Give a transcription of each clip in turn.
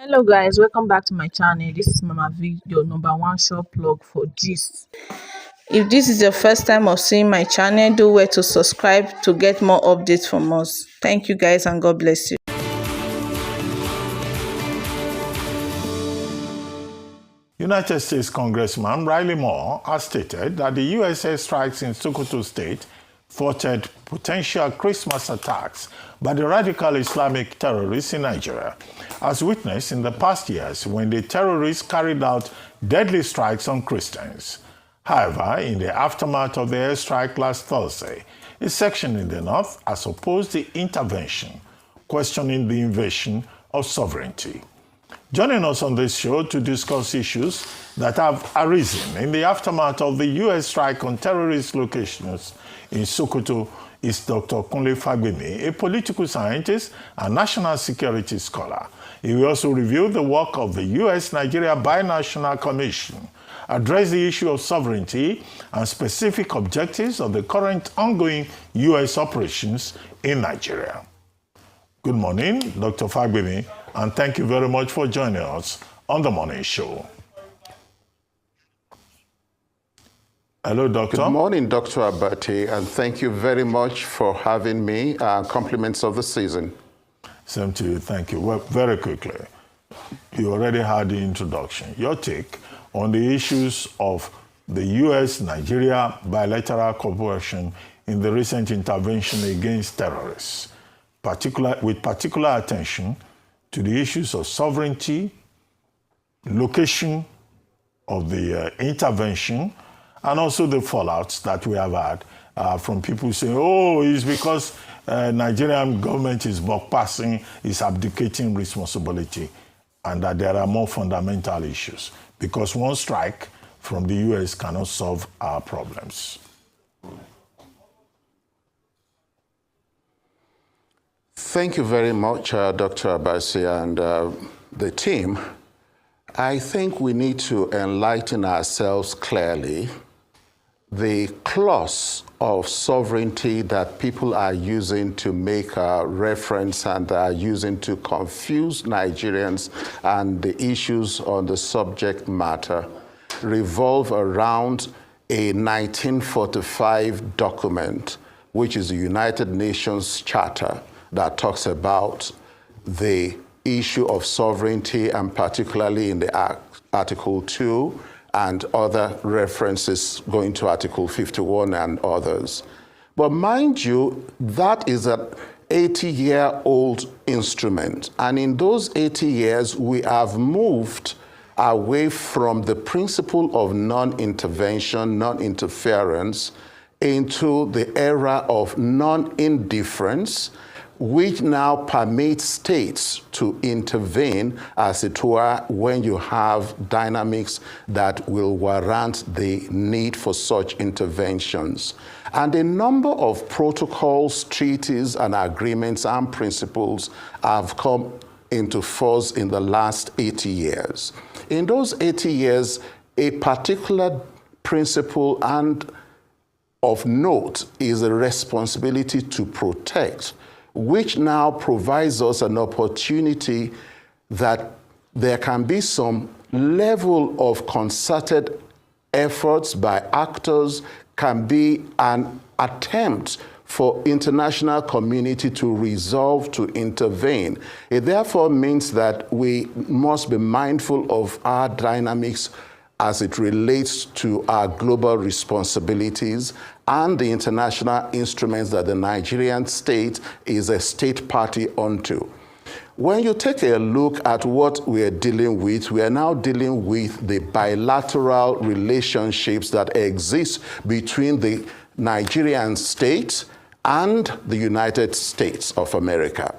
Hello guys, welcome back to my channel. This is Mama V, your number one shop plug for gist. If this is your first time of seeing my channel, do well to subscribe to get more updates from us. Thank you guys and God bless you. United States Congressman Riley Moore has stated that the U.S. airstrikes in Sokoto State thwarted potential Christmas attacks by the radical Islamic terrorists in Nigeria, as witnessed in the past years when the terrorists carried out deadly strikes on Christians. However, in the aftermath of the airstrike last Thursday, a section in the north has opposed the intervention, questioning the invasion of sovereignty. Joining us on this show to discuss issues that have arisen in the aftermath of the U.S. strike on terrorist locations in Sokoto is Dr. Kunle Fagbemi, a political scientist and national security scholar. He will also review the work of the U.S.-Nigeria Binational Commission, address the issue of sovereignty and specific objectives of the current ongoing U.S. operations in Nigeria. Good morning, Dr. Fagbemi, and thank you very much for joining us on the morning show. Hello, Doctor. Good morning, Dr. Abati, and thank you very much for having me. Compliments of the season. Same to you. Thank you. Well, very quickly, you already had the introduction. Your take on the issues of the U.S.-Nigeria bilateral cooperation in the recent intervention against terrorists, with particular attention to the issues of sovereignty, location of the intervention, and also the fallouts that we have had from people saying, oh, it's because Nigerian government is backpassing, is abdicating responsibility, and that there are more fundamental issues, because one strike from the U.S. cannot solve our problems. Thank you very much, Dr. Abasi and the team. I think we need to enlighten ourselves clearly. The clause of sovereignty that people are using to make a reference and are using to confuse Nigerians and the issues on the subject matter revolve around a 1945 document, which is the United Nations Charter, that talks about the issue of sovereignty, and particularly in the Article 2 and other references going to Article 51 and others. But mind you, that is an 80-year-old instrument. And in those 80 years, we have moved away from the principle of non-intervention, non-interference, into the era of non-indifference, which now permits states to intervene, as it were, when you have dynamics that will warrant the need for such interventions. And a number of protocols, treaties, and agreements and principles have come into force in the last 80 years. In those 80 years, a particular principle and of note is the responsibility to protect, which now provides us an opportunity that there can be some level of concerted efforts by actors, can be an attempt for international community to resolve, to intervene. It therefore means that we must be mindful of our dynamics as it relates to our global responsibilities and the international instruments that the Nigerian state is a state party onto. When you take a look at what we are dealing with, we are now dealing with the bilateral relationships that exist between the Nigerian state and the United States of America.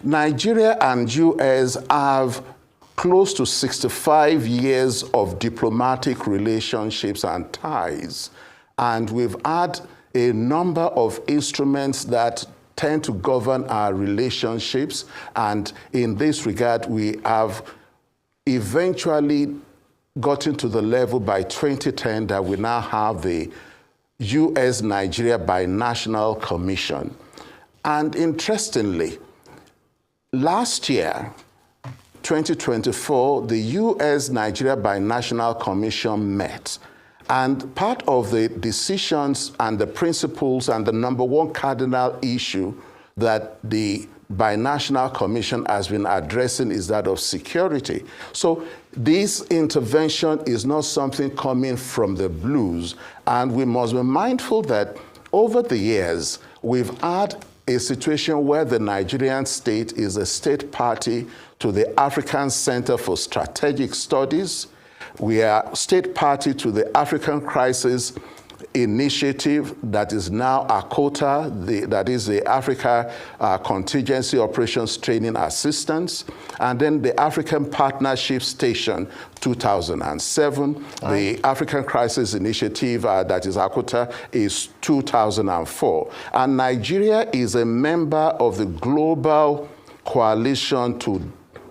Nigeria and US have close to 65 years of diplomatic relationships and ties. And we've had a number of instruments that tend to govern our relationships. And in this regard, we have eventually gotten to the level by 2010 that we now have the U.S.-Nigeria Binational Commission. And interestingly, last year, 2024, the U.S.-Nigeria Binational Commission met. And part of the decisions and the principles and the number one cardinal issue that the Binational Commission has been addressing is that of security. So this intervention is not something coming from the blues, and we must be mindful that over the years, we've had a situation where the Nigerian state is a state party to the African Center for Strategic Studies. We are state party to the African Crisis Initiative that is now ACOTA, that is the Africa Contingency Operations Training Assistance, and then the African Partnership Station 2007. The African Crisis Initiative that is ACOTA is 2004. And Nigeria is a member of the Global Coalition to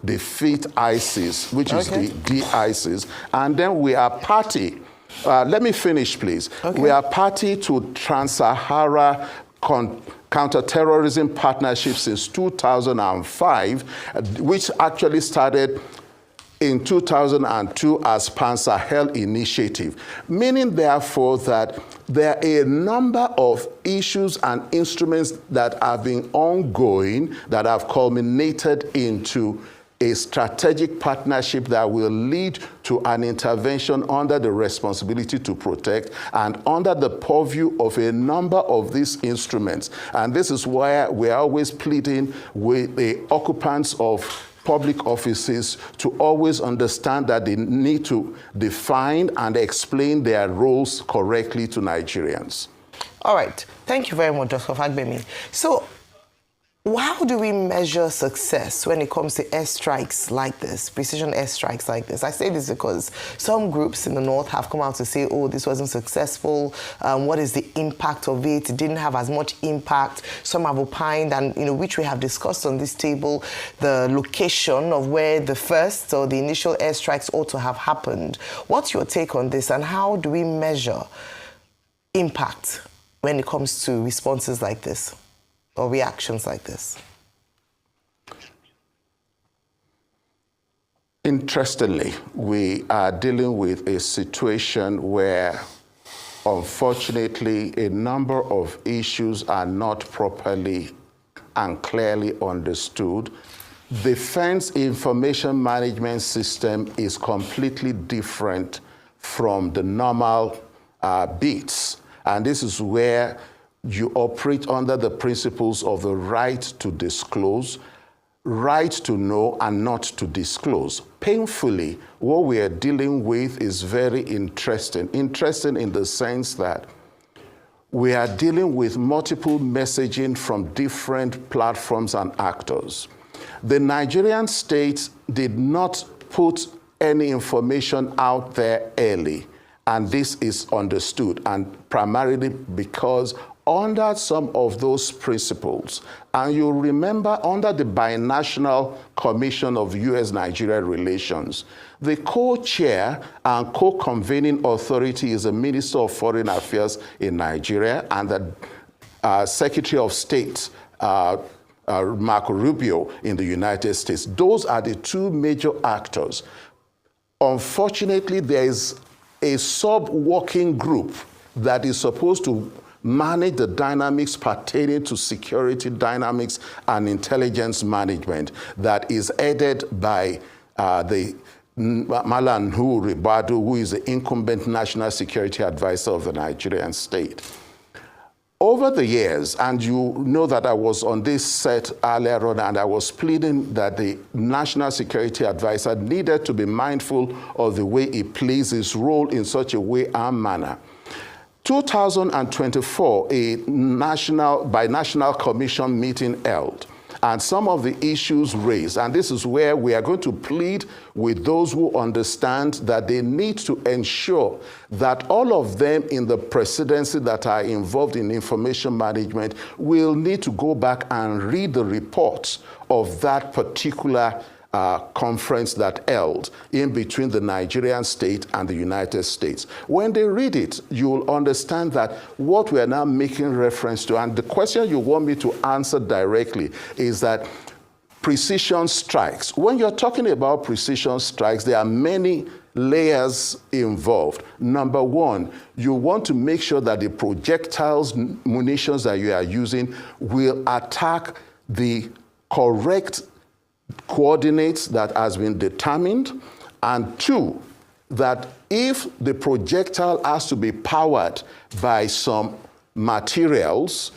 Defeat ISIS, which is the D-ISIS, and then we are party. Let me finish, please. We are party to Trans-Sahara Counterterrorism Partnership since 2005, which actually started in 2002 as Pan-Sahel Initiative, meaning therefore that there are a number of issues and instruments that have been ongoing that have culminated into a strategic partnership that will lead to an intervention under the responsibility to protect and under the purview of a number of these instruments. And this is why we are always pleading with the occupants of public offices to always understand that they need to define and explain their roles correctly to Nigerians. All right. Thank you very much, Dr. Fagbemi. So, how do we measure success when it comes to airstrikes like this, precision airstrikes like this? I say this because some groups in the north have come out to say, oh, this wasn't successful. What is the impact of it? It didn't have as much impact. Some have opined, and which we have discussed on this table, the location of where the first or the initial airstrikes ought to have happened. What's your take on this, and how do we measure impact when it comes to responses like this? Or reactions like this? Interestingly, we are dealing with a situation where, unfortunately, a number of issues are not properly and clearly understood. The Defense Information Management System is completely different from the normal beats, and this is where you operate under the principles of the right to disclose, right to know, and not to disclose. Painfully, what we are dealing with is very interesting. Interesting in the sense that we are dealing with multiple messaging from different platforms and actors. The Nigerian state did not put any information out there early, and this is understood, and primarily because under some of those principles, and you remember under the Binational Commission of U.S.-Nigeria Relations, the co-chair and co-convening authority is the Minister of Foreign Affairs in Nigeria and the Secretary of State, Marco Rubio, in the United States. Those are the two major actors. Unfortunately, there is a sub-working group that is supposed to manage the dynamics pertaining to security dynamics and intelligence management that is headed by the Malam Nuhu Ribadu, who is the incumbent National Security Advisor of the Nigerian state. Over the years, and you know that I was on this set earlier on, and I was pleading that the National Security Advisor needed to be mindful of the way he plays his role in such a way and manner. 2024, a Binational Commission meeting held, and some of the issues raised, and this is where we are going to plead with those who understand that they need to ensure that all of them in the presidency that are involved in information management will need to go back and read the reports of that particular conference that held in between the Nigerian state and the United States. When they read it, you'll understand that what we are now making reference to, and the question you want me to answer directly, is that precision strikes. When you're talking about precision strikes, there are many layers involved. Number one, you want to make sure that the projectiles, munitions that you are using will attack the correct coordinates that has been determined. And two, that if the projectile has to be powered by some materials,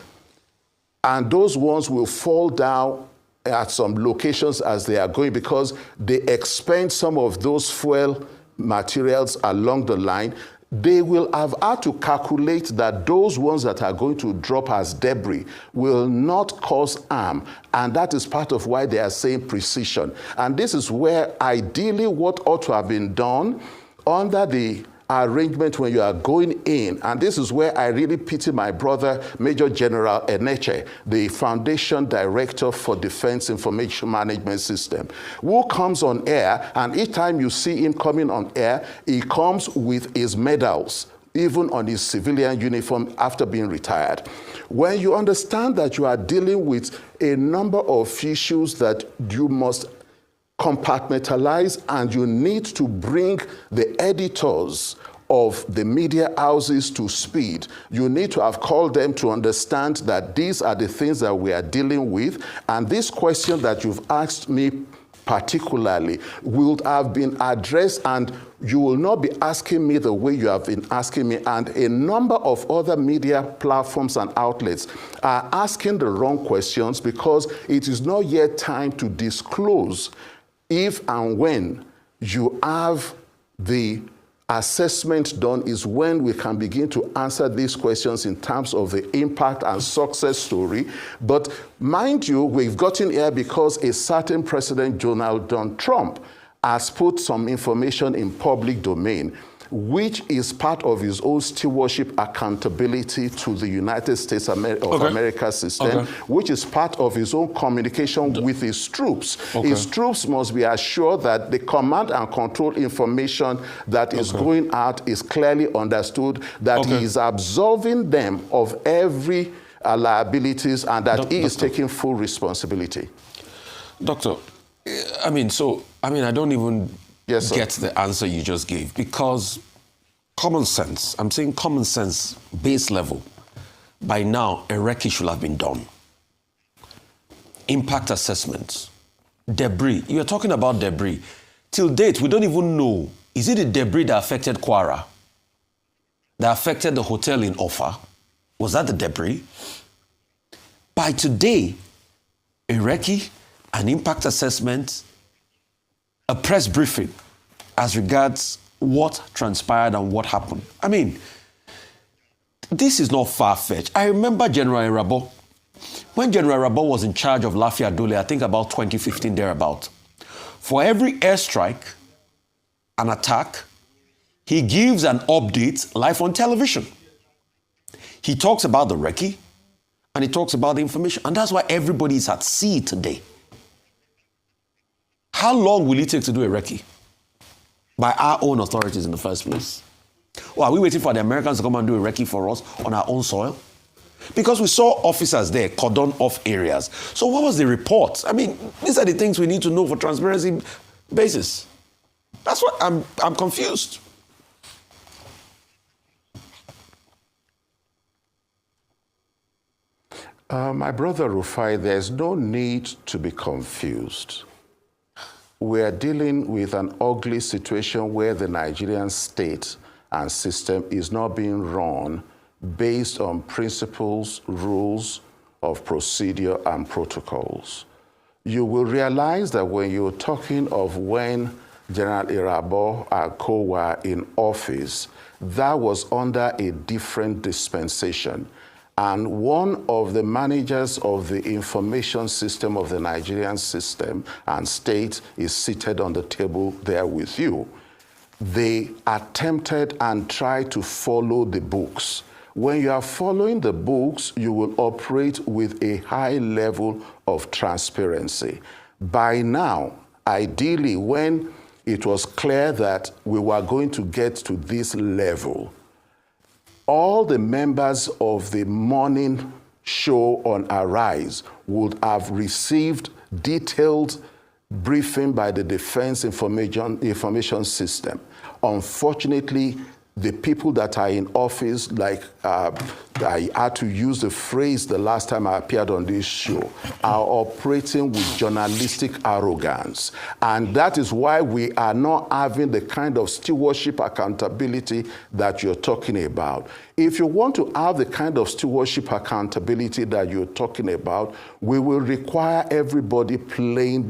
and those ones will fall down at some locations as they are going because they expend some of those fuel materials along the line, they will have had to calculate that those ones that are going to drop as debris will not cause harm. And that is part of why they are saying precision. And this is where ideally what ought to have been done under the arrangement when you are going in, and this is where I really pity my brother, Major General Eneche, the Foundation Director for Defense Information Management System, who comes on air, and each time you see him coming on air, he comes with his medals, even on his civilian uniform after being retired. When you understand that you are dealing with a number of issues that you must compartmentalize, and you need to bring the editors of the media houses to speed. You need to have called them to understand that these are the things that we are dealing with, and this question that you've asked me particularly will have been addressed, and you will not be asking me the way you have been asking me, and a number of other media platforms and outlets are asking the wrong questions because it is not yet time to disclose if and when you have the assessment done is when we can begin to answer these questions in terms of the impact and success story. But mind you, we've gotten here because a certain President Donald Trump has put some information in public domain, which is part of his own stewardship accountability to the United States of America system, which is part of his own communication with his troops. His troops must be assured that the command and control information that is going out is clearly understood, that he is absolving them of every liabilities, and that he is taking full responsibility. Doctor, I don't even get the answer you just gave, because common sense, I'm saying common sense, base level, by now a recce should have been done. Impact assessments, debris, you're talking about debris. Till date, we don't even know, is it the debris that affected Kwara, that affected the hotel in Offa? Was that the debris? By today, a recce, an impact assessment, a press briefing as regards what transpired and what happened. I mean, this is not far-fetched. I remember General Irabo. When General Irabo was in charge of Lafia Dole, I think about 2015 thereabout, for every airstrike, an attack, he gives an update live on television. He talks about the recce and he talks about the information, and that's why everybody is at sea today. How long will it take to do a recce by our own authorities in the first place? Or are we waiting for the Americans to come and do a recce for us on our own soil? Because we saw officers there cordon off areas. So what was the report? I mean, these are the things we need to know for transparency basis. That's what I'm confused. My brother Rufai, there's no need to be confused. We are dealing with an ugly situation where the Nigerian state and system is not being run based on principles, rules of procedure, and protocols. You will realize that when you're talking of when General Irabo and co were in office, that was under a different dispensation. And one of the managers of the information system of the Nigerian system and state is seated on the table there with you. They attempted and tried to follow the books. When you are following the books, you will operate with a high level of transparency. By now, ideally, when it was clear that we were going to get to this level, all the members of the morning show on Arise would have received detailed briefing by the Defense Information System. Unfortunately, the people that are in office, like I had to use the phrase the last time I appeared on this show, are operating with journalistic arrogance. And that is why we are not having the kind of stewardship accountability that you're talking about. If you want to have the kind of stewardship accountability that you're talking about, we will require everybody playing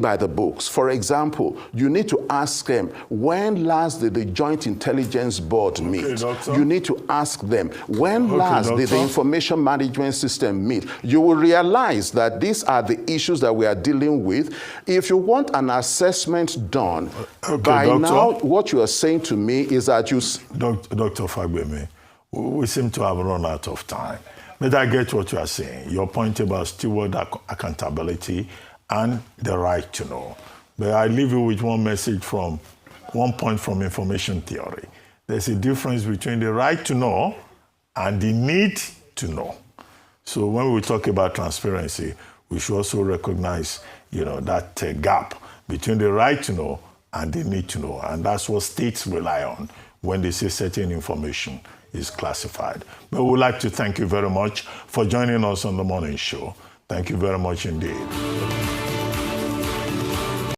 by the books. For example, you need to ask them, when last did the Joint Intelligence Board meet? Doctor. You need to ask them, when last did the Information Management System meet? You will realize that these are the issues that we are dealing with. If you want an assessment done, by doctor. now, what you are saying to me is that you... Dr. Fagbemi, we seem to have run out of time. But I get what you are saying. Your point about steward accountability and the right to know. But I leave you with one point from information theory. There's a difference between the right to know and the need to know. So when we talk about transparency, we should also recognize, that gap between the right to know and the need to know. And that's what states rely on when they say certain information is classified. But we'd like to thank you very much for joining us on the morning show. Thank you very much indeed.